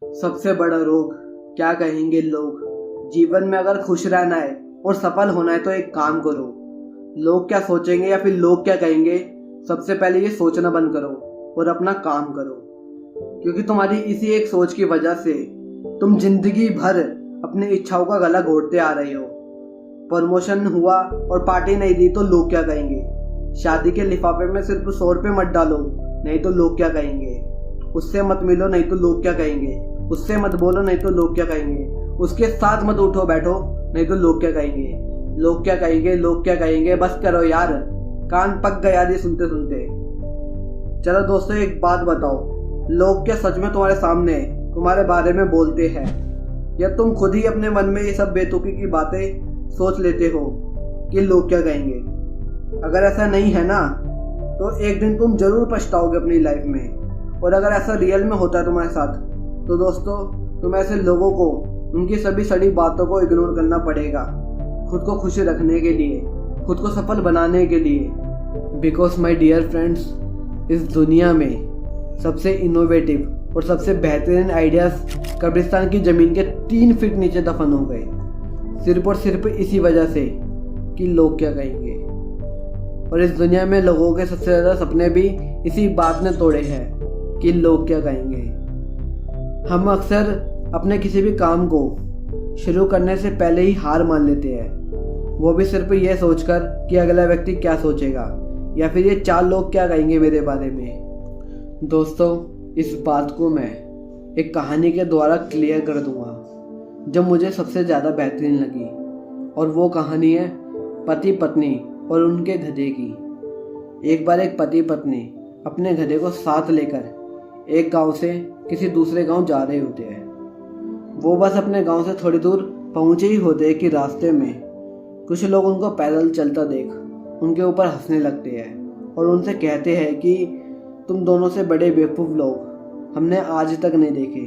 सबसे बड़ा रोग क्या कहेंगे लोग। जीवन में अगर खुश रहना है और सफल होना है तो एक काम करो। लोग क्या सोचेंगे या फिर लोग क्या कहेंगे, सबसे पहले ये सोचना बंद करो और अपना काम करो। क्योंकि तुम्हारी इसी एक सोच की वजह से तुम जिंदगी भर अपनी इच्छाओं का गला घोटते आ रहे हो। प्रमोशन हुआ और पार्टी नहीं दी तो लोग क्या कहेंगे। शादी के लिफाफे में सिर्फ 100 रुपये मत डालो, नहीं तो लोग क्या कहेंगे। उससे मत मिलो, नहीं तो लोग क्या कहेंगे। उससे मत बोलो, नहीं तो लोग क्या कहेंगे। उसके साथ मत उठो बैठो, नहीं तो लोग क्या कहेंगे। लोग क्या कहेंगे, लोग क्या कहेंगे, बस करो यार, कान पक गया ये सुनते सुनते। चलो दोस्तों, एक बात बताओ, लोग क्या सच में तुम्हारे सामने तुम्हारे बारे में बोलते हैं, या तुम खुद ही अपने मन में ये सब बेतुकी की बातें सोच लेते हो कि लोग क्या कहेंगे। अगर ऐसा नहीं है ना, तो एक दिन तुम जरूर पछताओगे अपनी लाइफ में। और अगर ऐसा रियल में होता है तुम्हारे साथ, तो दोस्तों तुम ऐसे लोगों को उनकी सभी सड़ी बातों को इग्नोर करना पड़ेगा, खुद को खुश रखने के लिए, खुद को सफल बनाने के लिए। बिकॉज माई डियर फ्रेंड्स, इस दुनिया में सबसे इनोवेटिव और सबसे बेहतरीन आइडियाज कब्रिस्तान की ज़मीन के 3 फीट नीचे दफन हो गए, सिर्फ और सिर्फ इसी वजह से कि लोग क्या कहेंगे। और इस दुनिया में लोगों के सबसे ज़्यादा सपने भी इसी बात ने तोड़े हैं कि लोग क्या कहेंगे। हम अक्सर अपने किसी भी काम को शुरू करने से पहले ही हार मान लेते हैं, वो भी सिर्फ ये सोचकर कि अगला व्यक्ति क्या सोचेगा, या फिर ये 4 लोग क्या कहेंगे मेरे बारे में। दोस्तों, इस बात को मैं एक कहानी के द्वारा क्लियर कर दूंगा जो मुझे सबसे ज़्यादा बेहतरीन लगी। और वो कहानी है पति पत्नी और उनके गधे की। एक बार एक पति पत्नी अपने गधे को साथ लेकर एक गांव से किसी दूसरे गांव जा रहे होते हैं। वो बस अपने गांव से थोड़ी दूर पहुंचे ही होते हैं कि रास्ते में कुछ लोग उनको पैदल चलता देख उनके ऊपर हंसने लगते हैं और उनसे कहते हैं कि तुम दोनों से बड़े बेवकूफ़ लोग हमने आज तक नहीं देखे,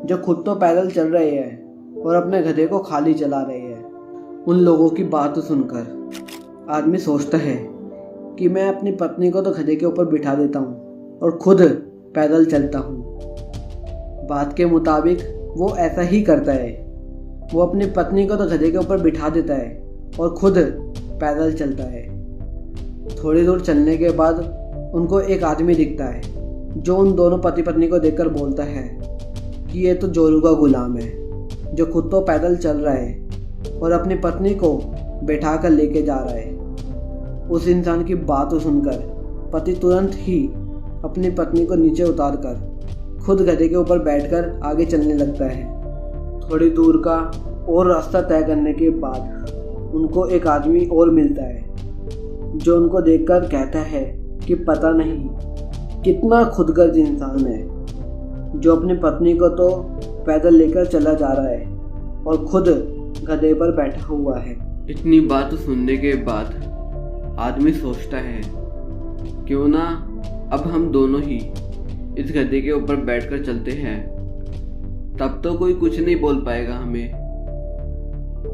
जो खुद तो पैदल चल रहे हैं और अपने गधे को खाली चला रहे हैं। उन लोगों की बात सुनकर आदमी सोचता है कि मैं अपनी पत्नी को तो गधे के ऊपर बिठा देता हूँ और खुद पैदल चलता हूँ। बात के मुताबिक वो ऐसा ही करता है। वो अपनी पत्नी को तो गधे के ऊपर बिठा देता है और खुद पैदल चलता है। थोड़ी दूर चलने के बाद उनको एक आदमी दिखता है जो उन दोनों पति पत्नी को देखकर बोलता है कि ये तो जोरू का गुलाम है, जो खुद तो पैदल चल रहा है और अपनी पत्नी को बैठा कर लेके जा रहा है। उस इंसान की बात सुनकर पति तुरंत ही अपनी पत्नी को नीचे उतार कर खुद गधे के ऊपर बैठकर आगे चलने लगता है। थोड़ी दूर का और रास्ता तय करने के बाद उनको एक आदमी और मिलता है जो उनको देखकर कहता है कि पता नहीं कितना खुदगर्ज इंसान है, जो अपनी पत्नी को तो पैदल लेकर चला जा रहा है और खुद गधे पर बैठा हुआ है। इतनी बात सुनने के बाद आदमी सोचता है, क्यों ना अब हम दोनों ही इस गधे के ऊपर बैठकर चलते हैं, तब तो कोई कुछ नहीं बोल पाएगा हमें।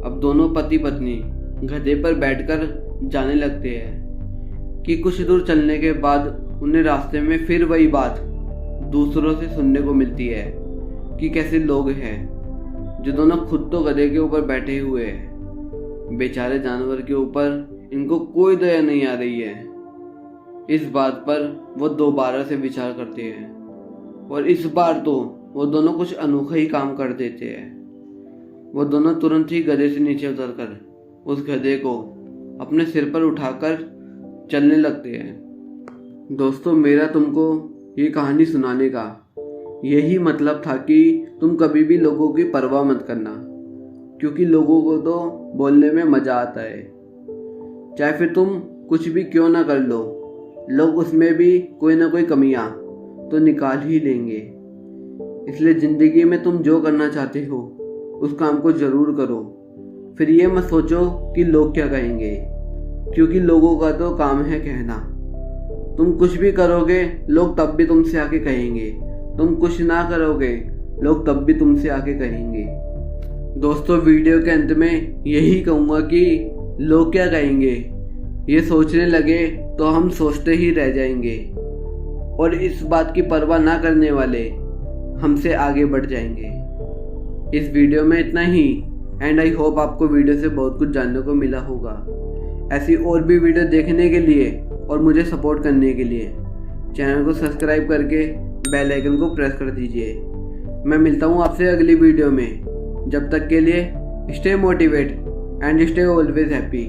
अब दोनों पति पत्नी गधे पर बैठकर जाने लगते हैं कि कुछ दूर चलने के बाद उन्हें रास्ते में फिर वही बात दूसरों से सुनने को मिलती है कि कैसे लोग हैं जो दोनों खुद तो गधे के ऊपर बैठे हुए हैं, बेचारे जानवर के ऊपर इनको कोई दया नहीं आ रही है। इस बात पर वो दोबारा से विचार करते हैं और इस बार तो वो दोनों कुछ अनोखा ही काम कर देते हैं। वो दोनों तुरंत ही गधे से नीचे उतरकर उस गधे को अपने सिर पर उठाकर चलने लगते हैं। दोस्तों, मेरा तुमको ये कहानी सुनाने का यही मतलब था कि तुम कभी भी लोगों की परवाह मत करना, क्योंकि लोगों को तो बोलने में मज़ा आता है। चाहे फिर तुम कुछ भी क्यों ना कर लो, लोग उसमें भी कोई ना कोई कमियां तो निकाल ही लेंगे। इसलिए ज़िंदगी में तुम जो करना चाहते हो उस काम को ज़रूर करो। फिर ये मत सोचो कि लोग क्या कहेंगे, क्योंकि लोगों का तो काम है कहना। तुम कुछ भी करोगे लोग तब भी तुमसे आके कहेंगे, तुम कुछ ना करोगे लोग तब भी तुमसे आके कहेंगे। दोस्तों, वीडियो के अंत में यही कहूँगा कि लोग क्या कहेंगे ये सोचने लगे तो हम सोचते ही रह जाएंगे, और इस बात की परवाह ना करने वाले हमसे आगे बढ़ जाएंगे। इस वीडियो में इतना ही एंड आई होप आपको वीडियो से बहुत कुछ जानने को मिला होगा। ऐसी और भी वीडियो देखने के लिए और मुझे सपोर्ट करने के लिए चैनल को सब्सक्राइब करके बेल आइकन को प्रेस कर दीजिए। मैं मिलता हूँ आपसे अगली वीडियो में। जब तक के लिए stay motivate and stay always happy.